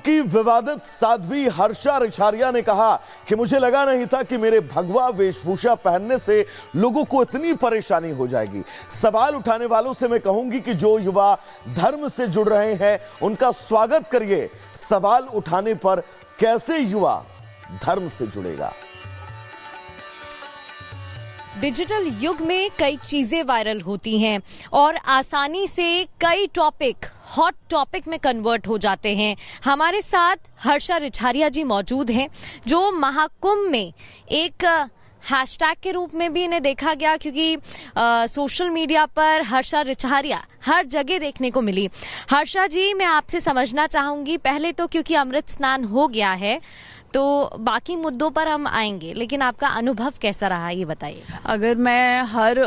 की विवादित साध्वी हर्षा रिछारिया ने कहा कि मुझे लगा नहीं था कि मेरे भगवा वेशभूषा पहनने से लोगों को इतनी परेशानी हो जाएगी। सवाल उठाने वालों से मैं कहूंगी कि जो युवा धर्म से जुड़ रहे हैं उनका स्वागत करिए। सवाल उठाने पर कैसे युवा धर्म से जुड़ेगा। डिजिटल युग में कई चीजें वायरल होती हैं और आसानी से कई टॉपिक हॉट टॉपिक में कन्वर्ट हो जाते हैं। हमारे साथ हर्षा रिछारिया जी मौजूद हैं जो महाकुंभ में एक हैशटैग के रूप में भी इन्हें देखा गया, क्योंकि सोशल मीडिया पर हर्षा रिछारिया हर जगह देखने को मिली। हर्षा जी, मैं आपसे समझना चाहूंगी, पहले तो क्योंकि अमृत स्नान हो गया है तो बाकी मुद्दों पर हम आएंगे, लेकिन आपका अनुभव कैसा रहा ये बताइए। अगर मैं हर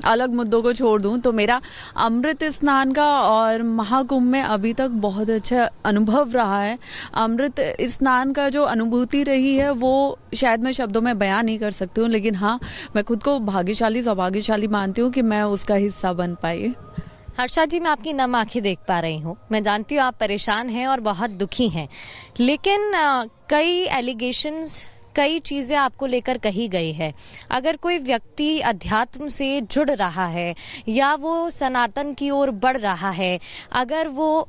अलग मुद्दों को छोड़ दूं तो मेरा अमृत स्नान का और महाकुंभ में अभी तक बहुत अच्छा अनुभव रहा है। अमृत स्नान का जो अनुभूति रही है वो शायद मैं शब्दों में बयां नहीं कर सकती हूँ, लेकिन हाँ, मैं खुद को भाग्यशाली सौभाग्यशाली मानती हूँ कि मैं उसका हिस्सा बन पाई। हर्षा जी, मैं आपकी नम आंखें देख पा रही हूँ। मैं जानती हूँ आप परेशान हैं और बहुत दुखी हैं, लेकिन कई एलिगेशंस, कई चीज़ें आपको लेकर कही गई है। अगर कोई व्यक्ति अध्यात्म से जुड़ रहा है या वो सनातन की ओर बढ़ रहा है, अगर वो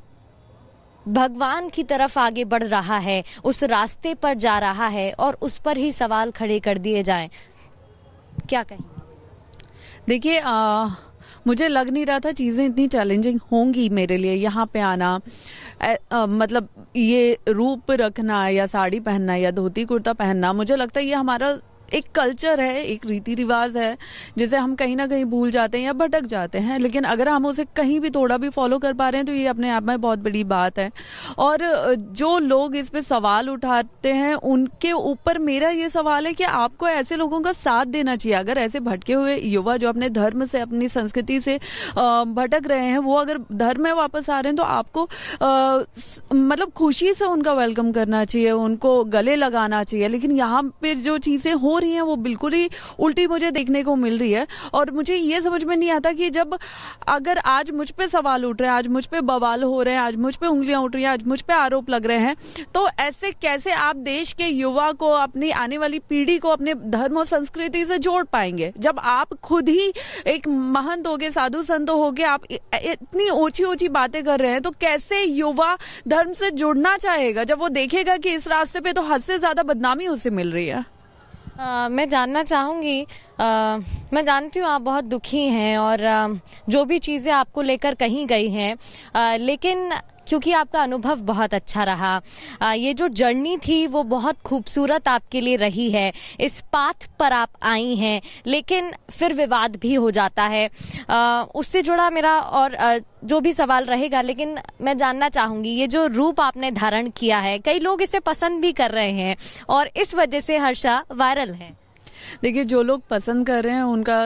भगवान की तरफ आगे बढ़ रहा है, उस रास्ते पर जा रहा है और उस पर ही सवाल खड़े कर दिए जाएं, क्या कहें? देखिए, मुझे लग नहीं रहा था चीज़ें इतनी चैलेंजिंग होंगी मेरे लिए। यहाँ पे आना मतलब ये रूप रखना या साड़ी पहनना या धोती कुर्ता पहनना, मुझे लगता है ये हमारा एक कल्चर है, एक रीति रिवाज है जिसे हम कहीं ना कहीं भूल जाते हैं या भटक जाते हैं। लेकिन अगर हम उसे कहीं भी थोड़ा भी फॉलो कर पा रहे हैं तो ये अपने आप में बहुत बड़ी बात है। और जो लोग इस पे सवाल उठाते हैं उनके ऊपर मेरा ये सवाल है कि आपको ऐसे लोगों का साथ देना चाहिए। अगर ऐसे भटके हुए युवा जो अपने धर्म से, अपनी संस्कृति से भटक रहे हैं, वो अगर धर्म में वापस आ रहे हैं तो आपको मतलब खुशी से उनका वेलकम करना चाहिए, उनको गले लगाना चाहिए। लेकिन यहाँ पे जो चीज़ें हो रही हैं वो बिल्कुल ही उल्टी मुझे देखने को मिल रही है। और मुझे ये समझ में नहीं आता कि जब अगर आज मुझ पे सवाल उठ रहे हैं, आज मुझ पे बवाल हो रहे हैं, आज मुझ पे उंगलियां उठ रही हैं, आज मुझ पे आरोप लग रहे हैं, तो ऐसे कैसे आप देश के युवा को, अपनी आने वाली पीढ़ी को अपने धर्म और संस्कृति से जोड़ पाएंगे? जब आप खुद ही एक महंत होगे, साधु संत होगे, आप इतनी ऊंची ऊंची बातें कर रहे हैं, तो कैसे युवा धर्म से जुड़ना चाहेगा जब वो देखेगा कि इस रास्ते पे तो हद से ज्यादा बदनामी उसे मिल रही है? मैं जानना चाहूँगी, मैं जानती हूँ आप बहुत दुखी हैं और जो भी चीज़ें आपको लेकर कही गई हैं, लेकिन क्योंकि आपका अनुभव बहुत अच्छा रहा, ये जो जर्नी थी वो बहुत खूबसूरत आपके लिए रही है, इस पाथ पर आप आई हैं, लेकिन फिर विवाद भी हो जाता है। उससे जुड़ा मेरा और जो भी सवाल रहेगा, लेकिन मैं जानना चाहूँगी, ये जो रूप आपने धारण किया है, कई लोग इसे पसंद भी कर रहे हैं और इस वजह से हर्षा वायरल है। देखिए, जो लोग पसंद कर रहे हैं उनका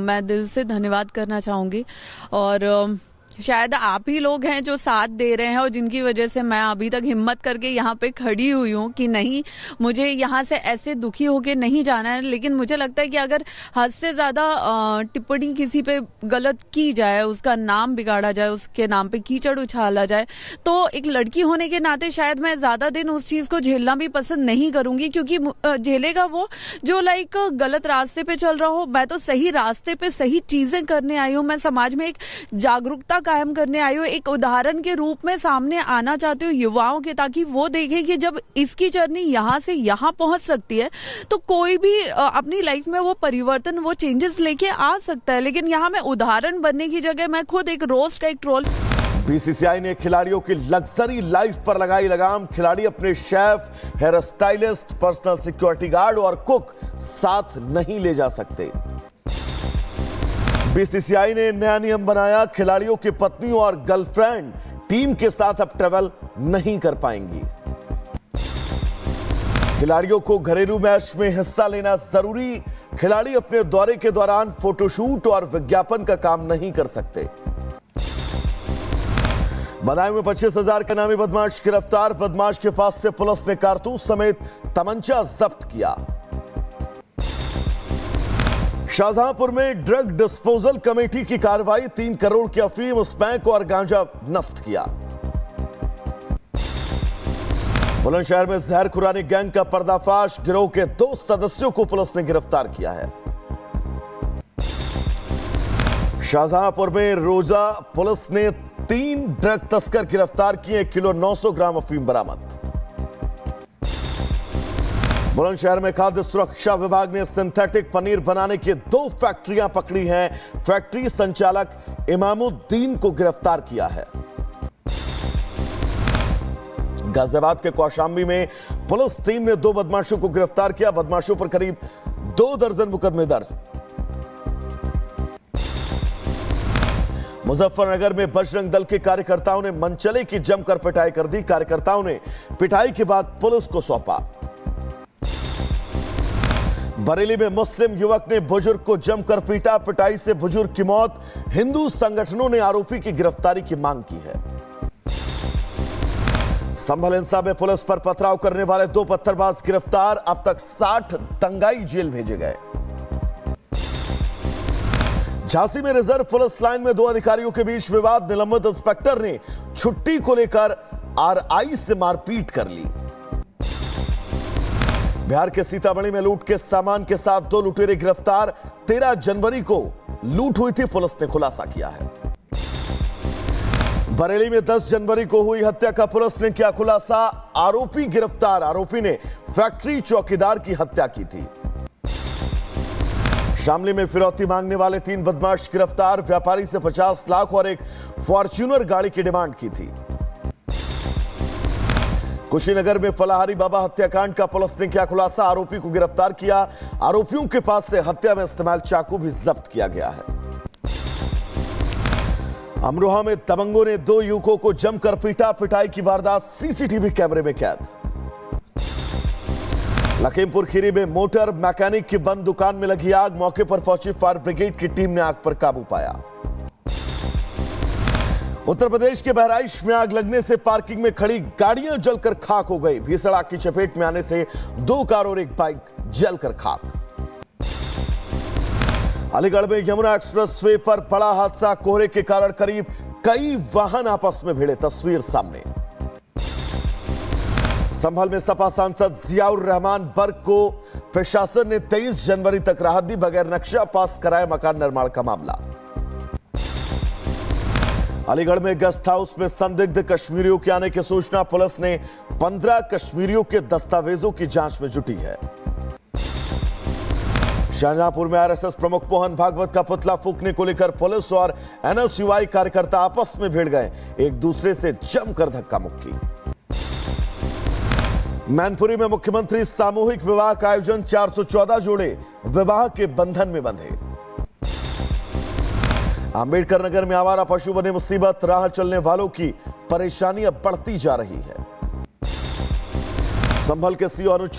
मैं दिल से धन्यवाद करना चाहूँगी। और शायद आप ही लोग हैं जो साथ दे रहे हैं और जिनकी वजह से मैं अभी तक हिम्मत करके यहाँ पे खड़ी हुई हूँ कि नहीं, मुझे यहाँ से ऐसे दुखी होके नहीं जाना है। लेकिन मुझे लगता है कि अगर हद से ज़्यादा टिप्पणी किसी पे गलत की जाए, उसका नाम बिगाड़ा जाए, उसके नाम पे कीचड़ उछाला जाए, तो एक लड़की होने के नाते शायद मैं ज़्यादा दिन उस चीज़ को झेलना भी पसंद नहीं करूँगी, क्योंकि झेलेगा वो जो लाइक गलत रास्ते पे चल रहा हो। मैं तो सही रास्ते पे सही चीज़ें करने आई हूँ। मैं समाज में एक जागरूकता कायम करने आई हूँ, एक उदाहरण के रूप में सामने आना चाहती हूँ युवाओं के, ताकि वो देखें कि जब इसकी जर्नी यहाँ से यहाँ पहुँच सकती है तो कोई भी अपनी लाइफ में वो परिवर्तन, वो चेंजेस लेके आ सकता है। लेकिन यहाँ मैं उदाहरण बनने की जगह मैं खुद एक रोस्ट का एक ट्रोल। बीसीसीआई ने खिलाड़ियों की लग्जरी लाइफ पर लगाई लगाम। खिलाड़ी अपने chef, hair stylist, personal security guard और कुक साथ नहीं ले जा सकते। बीसीसीआई ने नया नियम बनाया, खिलाड़ियों की पत्नियों और गर्लफ्रेंड टीम के साथ अब ट्रैवल नहीं कर पाएंगी। खिलाड़ियों को घरेलू मैच में हिस्सा लेना जरूरी। खिलाड़ी अपने दौरे के दौरान फोटोशूट और विज्ञापन का काम नहीं कर सकते। बदायूं में 25,000 का नामी बदमाश गिरफ्तार। बदमाश के पास से पुलिस ने कारतूस समेत तमंचा जब्त किया। शाहजहांपुर में ड्रग डिस्पोजल कमेटी की कार्रवाई। 3 करोड़ की अफीम, स्मैक और गांजा नष्ट किया। बुलंदशहर में जहर खुरानी गैंग का पर्दाफाश, गिरोह के 2 सदस्यों को पुलिस ने गिरफ्तार किया है। शाहजहांपुर में रोजा पुलिस ने 3 ड्रग तस्कर गिरफ्तार किए, 1 किलो 900 ग्राम अफीम बरामद। बुलंदशहर में खाद्य सुरक्षा विभाग ने सिंथेटिक पनीर बनाने की 2 फैक्ट्रियां पकड़ी हैं। फैक्ट्री संचालक इमामुद्दीन को गिरफ्तार किया है। गाजियाबाद के कौशाम्बी में पुलिस टीम ने 2 बदमाशों को गिरफ्तार किया। बदमाशों पर करीब 2 दर्जन मुकदमे दर्ज। मुजफ्फरनगर में बजरंग दल के कार्यकर्ताओं ने मनचले की जमकर पिटाई कर दी। कार्यकर्ताओं ने पिटाई के बाद पुलिस को सौंपा। बरेली में मुस्लिम युवक ने बुजुर्ग को जमकर पीटा, पिटाई से बुजुर्ग की मौत। हिंदू संगठनों ने आरोपी की गिरफ्तारी की मांग की है। संभल हिंसा में पुलिस पर पथराव करने वाले 2 पत्थरबाज गिरफ्तार, अब तक 60 दंगाई जेल भेजे गए। झांसी में रिजर्व पुलिस लाइन में 2 अधिकारियों के बीच विवाद, निलंबित इंस्पेक्टर ने छुट्टी को लेकर आरआई से मारपीट कर ली। बिहार के सीतामढ़ी में लूट के सामान के साथ 2 लुटेरे गिरफ्तार, 13 जनवरी को लूट हुई थी, पुलिस ने खुलासा किया है। बरेली में 10 जनवरी को हुई हत्या का पुलिस ने किया खुलासा, आरोपी गिरफ्तार, आरोपी ने फैक्ट्री चौकीदार की हत्या की थी। शामली में फिरौती मांगने वाले 3 बदमाश गिरफ्तार, व्यापारी से 50 लाख और एक फॉर्च्यूनर गाड़ी की डिमांड की थी। कुशीनगर में फलाहारी बाबा हत्याकांड का पुलिस ने किया खुलासा, आरोपी को गिरफ्तार किया। आरोपियों के पास से हत्या में इस्तेमाल चाकू भी जब्त किया गया है। अमरोहा में दबंगों ने 2 युवकों को जमकर पीटा, पिटाई की वारदात सीसीटीवी कैमरे में कैद। लखीमपुर खीरी में मोटर मैकेनिक की बंद दुकान में लगी आग, मौके पर पहुंची फायर ब्रिगेड की टीम ने आग पर काबू पाया। उत्तर प्रदेश के बहराइच में आग लगने से पार्किंग में खड़ी गाड़ियां जलकर खाक हो गई। भीषण आग की चपेट में आने से 2 कार और 1 बाइक जलकर खाक। अलीगढ़ में यमुना एक्सप्रेसवे पर बड़ा हादसा, कोहरे के कारण करीब कई वाहन आपस में भिड़े, तस्वीर सामने। संभल में सपा सांसद जियाउर रहमान बर्क को प्रशासन ने 23 जनवरी तक राहत दी, बगैर नक्शा पास कराए मकान निर्माण का मामला। अलीगढ़ में गेस्ट हाउस में संदिग्ध कश्मीरियों के आने की सूचना, पुलिस ने 15 कश्मीरियों के दस्तावेजों की जांच में जुटी है। शाहजहांपुर में आरएसएस प्रमुख मोहन भागवत का पुतला फूंकने को लेकर पुलिस और एनएसयूआई कार्यकर्ता आपस में भिड़ गए, एक दूसरे से जमकर धक्का मुक्की। मैनपुरी में मुख्यमंत्री सामूहिक विवाह का आयोजन, 414 जोड़े विवाह के बंधन में बंधे। अंबेडकर नगर में आवारा पशु बने मुसीबत, राह चलने वालों की परेशानी अब बढ़ती जा रही है। संभल के सीओ अनुज